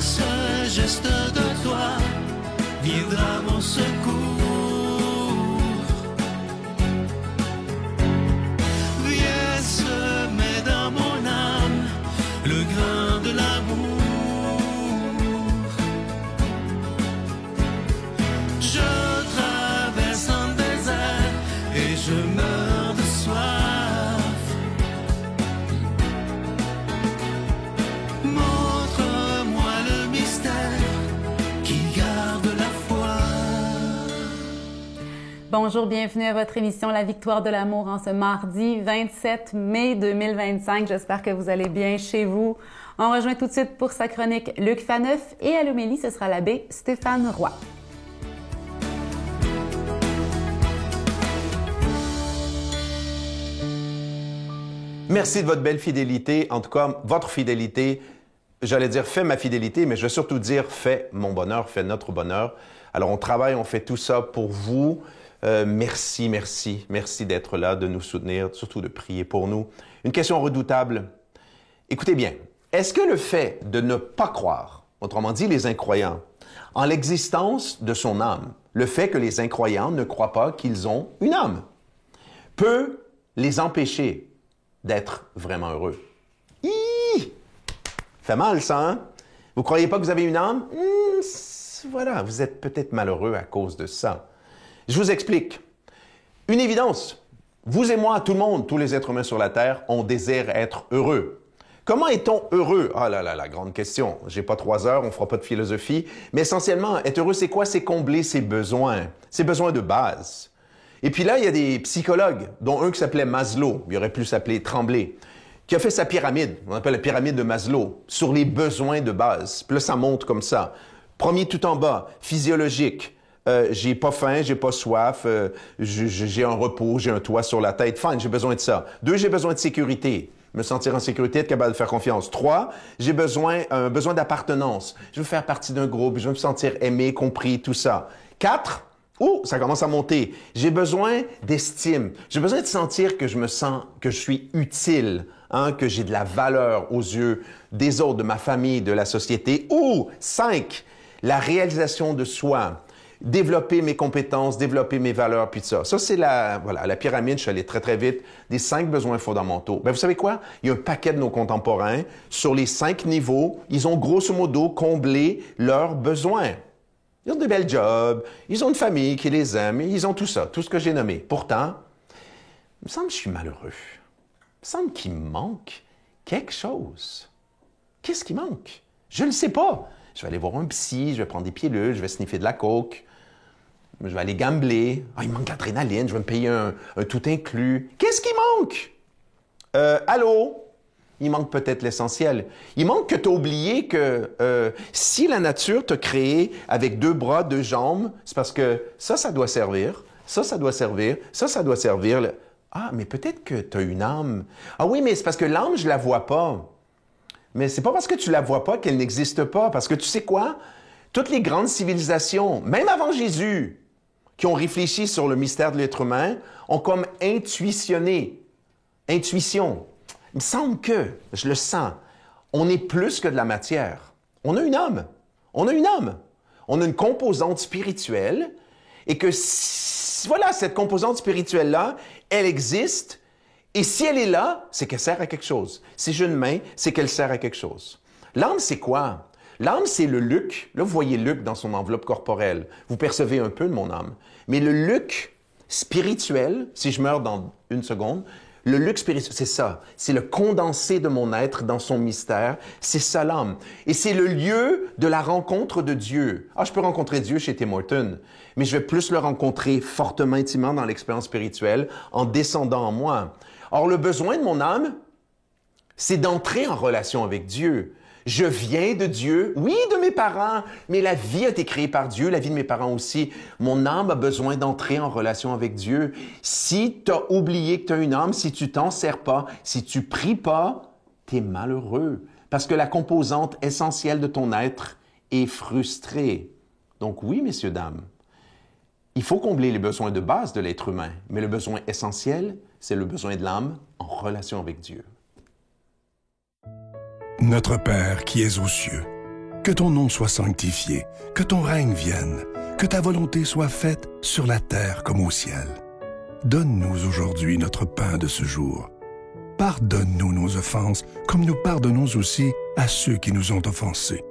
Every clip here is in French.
ce geste de toi viendra mon secours. Viens semer dans mon âme le grain de l'amour. Je traverse un désert et je meurs de soif. Montre-moi le mystère qui garde la foi. Bonjour, bienvenue à votre émission La Victoire de l'amour en ce mardi 27 mai 2025. J'espère que vous allez bien chez vous. On rejoint tout de suite pour sa chronique Luc Faneuf et à l'homélie, ce sera l'abbé Stéphane Roy. Merci de votre belle fidélité. En tout cas, votre fidélité, j'allais dire fait ma fidélité, mais je vais surtout dire fait mon bonheur, fait notre bonheur. Alors, on travaille, on fait tout ça pour vous. Merci d'être là, de nous soutenir, surtout de prier pour nous. Une question redoutable. Écoutez bien, est-ce que le fait de ne pas croire, autrement dit les incroyants, en l'existence de son âme, le fait que les incroyants ne croient pas qu'ils ont une âme, peut les empêcher d'être vraiment heureux? Fait mal ça, hein? Vous croyez pas que vous avez une âme? Voilà, vous êtes peut-être malheureux à cause de ça. Je vous explique. Une évidence. Vous et moi, tout le monde, tous les êtres humains sur la Terre, on désire être heureux. Comment est-on heureux? Ah là là, la grande question. J'ai pas 3 heures, on fera pas de philosophie. Mais essentiellement, être heureux, c'est quoi? C'est combler ses besoins de base. Et puis là, il y a des psychologues, dont un qui s'appelait Maslow, il aurait pu s'appeler Tremblay, qui a fait sa pyramide, on appelle la pyramide de Maslow, sur les besoins de base. Puis là, ça monte comme ça. Premier tout en bas, physiologique. J'ai pas faim, j'ai pas soif, j'ai un repos, j'ai un toit sur la tête. Fine, j'ai besoin de ça. 2, j'ai besoin de sécurité. Me sentir en sécurité, être capable de faire confiance. 3, j'ai besoin d'appartenance. Je veux faire partie d'un groupe, je veux me sentir aimé, compris, tout ça. 4, ça commence à monter. J'ai besoin d'estime. J'ai besoin de sentir que je suis utile, que j'ai de la valeur aux yeux des autres, de ma famille, de la société. 5, la réalisation de soi. Développer mes compétences, développer mes valeurs, puis tout ça. Ça, c'est la pyramide, je suis allé très, très vite, des 5 besoins fondamentaux. Vous savez quoi? Il y a un paquet de nos contemporains, sur les 5 niveaux, ils ont grosso modo comblé leurs besoins. Ils ont de belles jobs, ils ont une famille qui les aime, ils ont tout ça, tout ce que j'ai nommé. Pourtant, il me semble que je suis malheureux. Il me semble qu'il me manque quelque chose. Qu'est-ce qui manque? Je ne le sais pas. Je vais aller voir un psy, je vais prendre des pilules, je vais sniffer de la coke, je vais aller gambler. Il me manque l'adrénaline, je vais me payer un tout inclus. Qu'est-ce qui manque? Allô? Il manque peut-être l'essentiel. Il manque que tu as oublié que si la nature t'a créé avec 2 bras, 2 jambes, c'est parce que ça doit servir, ça doit servir, ça doit servir. Mais peut-être que tu as une âme. Oui, mais c'est parce que l'âme, je la vois pas. Mais c'est pas parce que tu la vois pas qu'elle n'existe pas. Parce que tu sais quoi? Toutes les grandes civilisations, même avant Jésus, qui ont réfléchi sur le mystère de l'être humain, ont comme intuition. Il me semble que, je le sens, on est plus que de la matière. On a une âme. On a une composante spirituelle et que, cette composante spirituelle-là, elle existe. Et si elle est là, c'est qu'elle sert à quelque chose. Si j'ai une main, c'est qu'elle sert à quelque chose. L'âme, c'est quoi? L'âme, c'est le Luc. Là, vous voyez Luc dans son enveloppe corporelle. Vous percevez un peu de mon âme. Mais le Luc spirituel, si je meurs dans 1 seconde, le Luc spirituel, c'est ça. C'est le condensé de mon être dans son mystère. C'est ça l'âme. Et c'est le lieu de la rencontre de Dieu. Je peux rencontrer Dieu chez Tim Horton, mais je vais plus le rencontrer fortement, intimement dans l'expérience spirituelle en descendant en moi. Or, le besoin de mon âme, c'est d'entrer en relation avec Dieu. Je viens de Dieu, oui, de mes parents, mais la vie a été créée par Dieu, la vie de mes parents aussi. Mon âme a besoin d'entrer en relation avec Dieu. Si tu as oublié que tu as une âme, si tu t'en sers pas, si tu pries pas, tu es malheureux. Parce que la composante essentielle de ton être est frustrée. Donc oui, messieurs, dames, il faut combler les besoins de base de l'être humain, mais le besoin essentiel, c'est le besoin de l'âme en relation avec Dieu. Notre Père qui es aux cieux, Que ton nom soit sanctifié, que ton règne vienne, que ta volonté soit faite sur la terre comme au ciel. Donne-nous aujourd'hui notre pain de ce jour. Pardonne-nous nos offenses, comme nous pardonnons aussi à ceux qui nous ont offensés.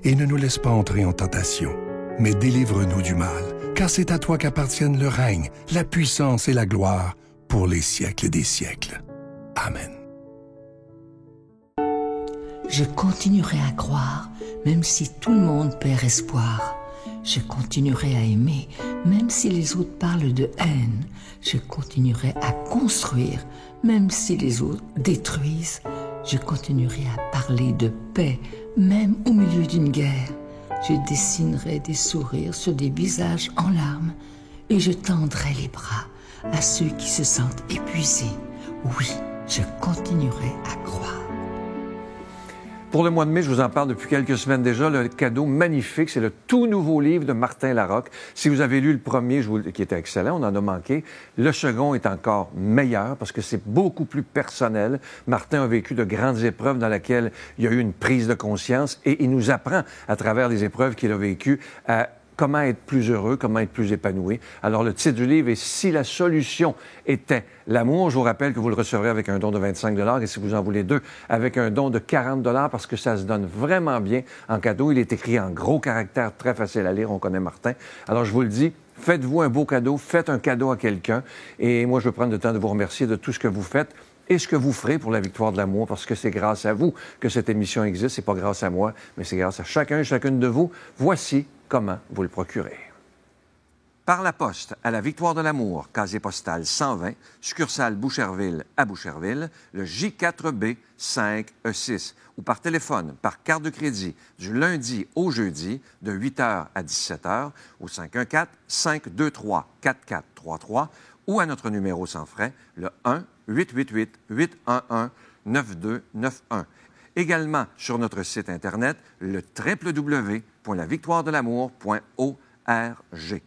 Et ne nous laisse pas entrer en tentation, mais délivre-nous du mal, car c'est à toi qu'appartiennent le règne, la puissance et la gloire pour les siècles des siècles. Amen. Je continuerai à croire, même si tout le monde perd espoir. Je continuerai à aimer, même si les autres parlent de haine. Je continuerai à construire, même si les autres détruisent. Je continuerai à parler de paix, même au milieu d'une guerre. Je dessinerai des sourires sur des visages en larmes et je tendrai les bras à ceux qui se sentent épuisés. Oui, je continuerai à croire. Pour le mois de mai, je vous en parle depuis quelques semaines déjà, le cadeau magnifique, c'est le tout nouveau livre de Martin Larocque. Si vous avez lu le premier, qui était excellent, on en a manqué, le second est encore meilleur parce que c'est beaucoup plus personnel. Martin a vécu de grandes épreuves dans lesquelles il y a eu une prise de conscience et il nous apprend à travers les épreuves qu'il a vécues à comment être plus heureux, comment être plus épanoui. Alors, le titre du livre est « Si la solution était l'amour », je vous rappelle que vous le recevrez avec un don de 25 $ et si vous en voulez deux, avec un don de 40 $ parce que ça se donne vraiment bien en cadeau. Il est écrit en gros caractères, très facile à lire, on connaît Martin. Alors, je vous le dis, faites-vous un beau cadeau, faites un cadeau à quelqu'un et moi, je veux prendre le temps de vous remercier de tout ce que vous faites et ce que vous ferez pour la victoire de l'amour, parce que c'est grâce à vous que cette émission existe. C'est pas grâce à moi, mais c'est grâce à chacun et chacune de vous. Voici comment vous le procurez. Par la poste à la Victoire de l'amour, casier postal 120, succursale Boucherville à Boucherville, le J4B 5E6, ou par téléphone, par carte de crédit, du lundi au jeudi, de 8h à 17h, au 514-523-4433, ou à notre numéro sans frais, le 1-888-811-9291. Également sur notre site Internet, le www.lavictoiredelamour.org.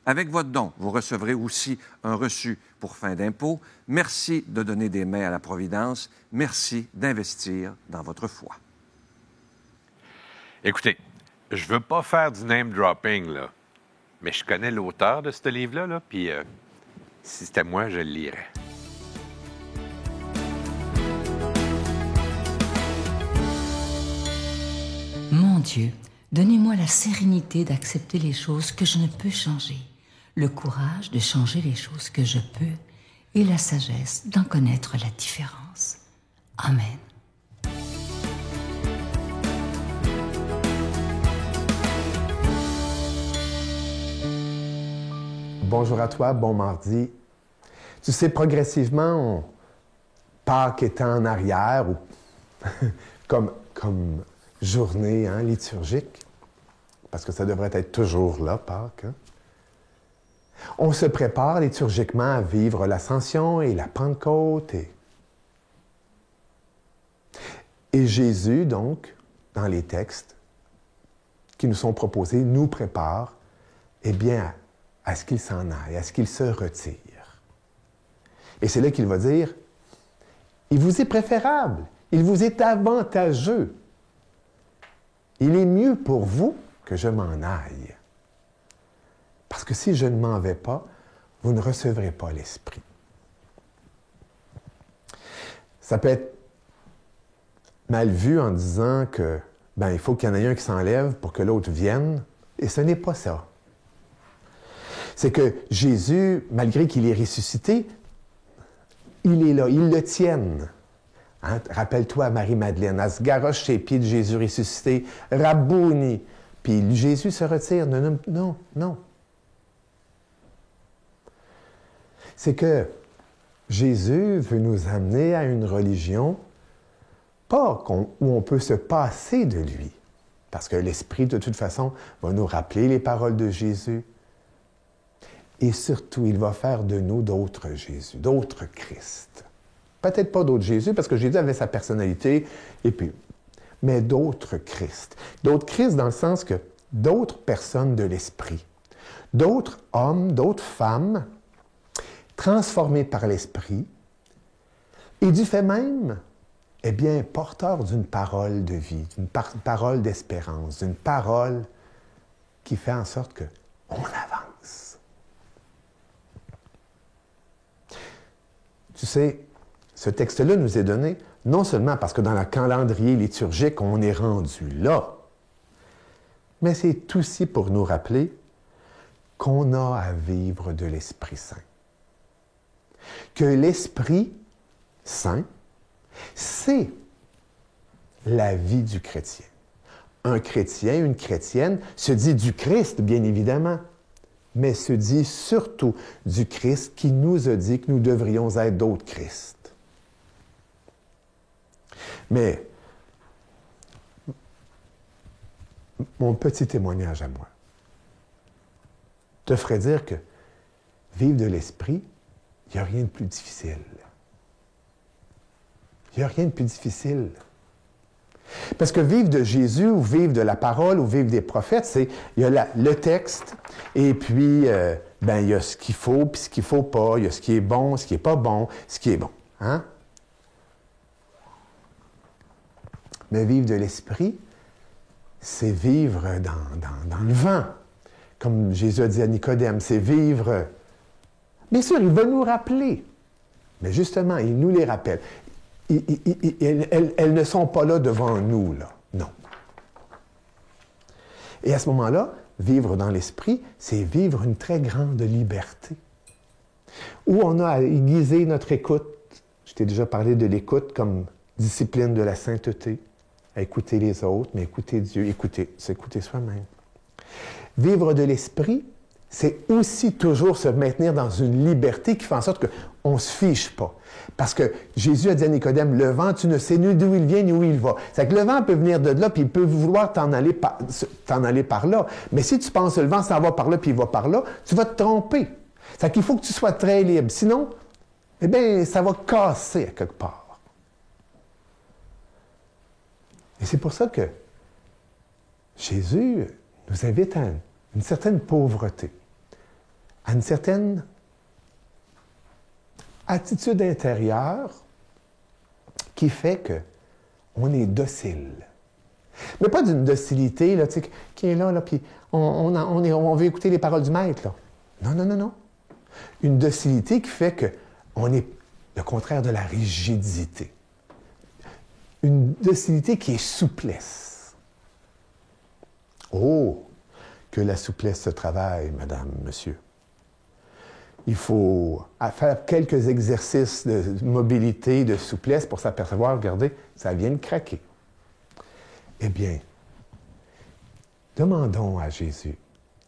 Avec votre don, vous recevrez aussi un reçu pour fin d'impôt. Merci de donner des mains à la Providence. Merci d'investir dans votre foi. Écoutez, je veux pas faire du name dropping, là, mais je connais l'auteur de ce livre-là, là, puis si c'était moi, je le lirais. Mon Dieu, donnez-moi la sérénité d'accepter les choses que je ne peux changer, le courage de changer les choses que je peux et la sagesse d'en connaître la différence. Amen. Bonjour à toi, bon mardi. Tu sais, progressivement, Pâques étant en arrière, ou comme journée liturgique, parce que ça devrait être toujours là, Pâques. On se prépare liturgiquement à vivre l'Ascension et la Pentecôte. Et Jésus, donc, dans les textes qui nous sont proposés, nous prépare, à ce qu'il s'en aille, à ce qu'il se retire. Et c'est là qu'il va dire, il vous est préférable, il vous est avantageux. Il est mieux pour vous que je m'en aille. Parce que si je ne m'en vais pas, vous ne recevrez pas l'Esprit. Ça peut être mal vu en disant que, il faut qu'il y en ait un qui s'enlève pour que l'autre vienne. Et ce n'est pas ça. C'est que Jésus, malgré qu'il est ressuscité, il est là, ils le tiennent. Rappelle-toi Marie-Madeleine, elle se garoche ses pieds de Jésus ressuscité, Rabouni. Puis Jésus se retire. Non. C'est que Jésus veut nous amener à une religion, pas où on peut se passer de lui. Parce que l'Esprit, de toute façon, va nous rappeler les paroles de Jésus. Et surtout, il va faire de nous d'autres Jésus, d'autres Christ. Peut-être pas d'autres Jésus, parce que Jésus avait sa personnalité, mais d'autres Christ. D'autres Christ dans le sens que d'autres personnes de l'Esprit, d'autres hommes, d'autres femmes, transformés par l'Esprit, et du fait même est bien porteur d'une parole de vie, d'une parole d'espérance, d'une parole qui fait en sorte qu'on avance. Tu sais, ce texte-là nous est donné non seulement parce que dans le calendrier liturgique, on est rendu là, mais c'est aussi pour nous rappeler qu'on a à vivre de l'Esprit Saint. Que l'Esprit Saint, c'est la vie du chrétien. Un chrétien, une chrétienne se dit du Christ, bien évidemment, mais se dit surtout du Christ qui nous a dit que nous devrions être d'autres Christ. Mais mon petit témoignage à moi te ferait dire que vivre de l'Esprit, il n'y a rien de plus difficile. Il n'y a rien de plus difficile. Parce que vivre de Jésus, ou vivre de la parole, ou vivre des prophètes, c'est, il y a le texte, et puis, il y a ce qu'il faut, puis ce qu'il ne faut pas, il y a ce qui est bon, ce qui n'est pas bon, ce qui est bon. Hein? Mais vivre de l'Esprit, c'est vivre dans le vent. Comme Jésus a dit à Nicodème, c'est vivre... Bien sûr, il va nous rappeler. Mais justement, il nous les rappelle. Elles ne sont pas là devant nous, là. Non. Et à ce moment-là, vivre dans l'Esprit, c'est vivre une très grande liberté. Où on a à aiguiser notre écoute. Je t'ai déjà parlé de l'écoute comme discipline de la sainteté. À écouter les autres, mais écouter Dieu. Écouter, c'est écouter soi-même. Vivre de l'Esprit, c'est aussi toujours se maintenir dans une liberté qui fait en sorte qu'on ne se fiche pas. Parce que Jésus a dit à Nicodème, le vent, tu ne sais ni d'où il vient ni où il va. C'est que le vent peut venir de là, puis il peut vouloir t'en aller par là. Mais si tu penses que le vent s'en va par là, puis il va par là, tu vas te tromper. C'est qu'il faut que tu sois très libre. Sinon, eh bien, ça va casser à quelque part. Et c'est pour ça que Jésus nous invite à une certaine pauvreté, à une certaine attitude intérieure qui fait qu'on est docile. Mais pas d'une docilité là, qui est là puis on veut écouter les paroles du maître. Là. Non. Une docilité qui fait qu'on est le contraire de la rigidité. Une docilité qui est souplesse. Oh, que la souplesse se travaille, madame, monsieur. Il faut faire quelques exercices de mobilité, de souplesse pour s'apercevoir, regardez, ça vient de craquer. Eh bien, demandons à Jésus,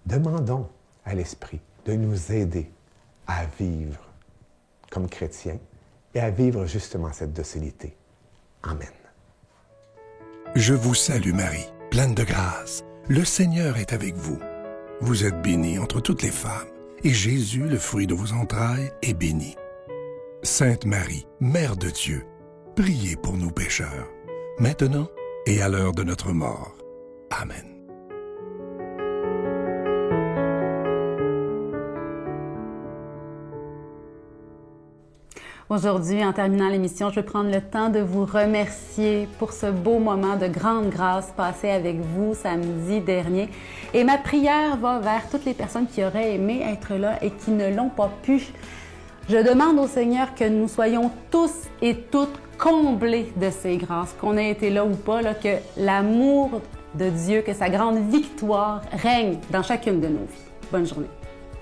demandons à l'Esprit de nous aider à vivre comme chrétiens et à vivre justement cette docilité. Amen. Je vous salue Marie, pleine de grâce. Le Seigneur est avec vous. Vous êtes bénie entre toutes les femmes, et Jésus, le fruit de vos entrailles, est béni. Sainte Marie, Mère de Dieu, priez pour nous pécheurs, maintenant et à l'heure de notre mort. Amen. Aujourd'hui, en terminant l'émission, je vais prendre le temps de vous remercier pour ce beau moment de grande grâce passé avec vous samedi dernier. Et ma prière va vers toutes les personnes qui auraient aimé être là et qui ne l'ont pas pu. Je demande au Seigneur que nous soyons tous et toutes comblés de ses grâces, qu'on ait été là ou pas, là, que l'amour de Dieu, que sa grande victoire règne dans chacune de nos vies. Bonne journée.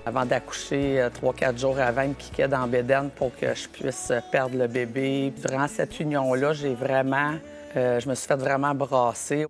Avant d'accoucher, 3-4 jours avant, il me piquait dans la bédaine pour que je puisse perdre le bébé. Durant cette union-là, je me suis fait vraiment brasser.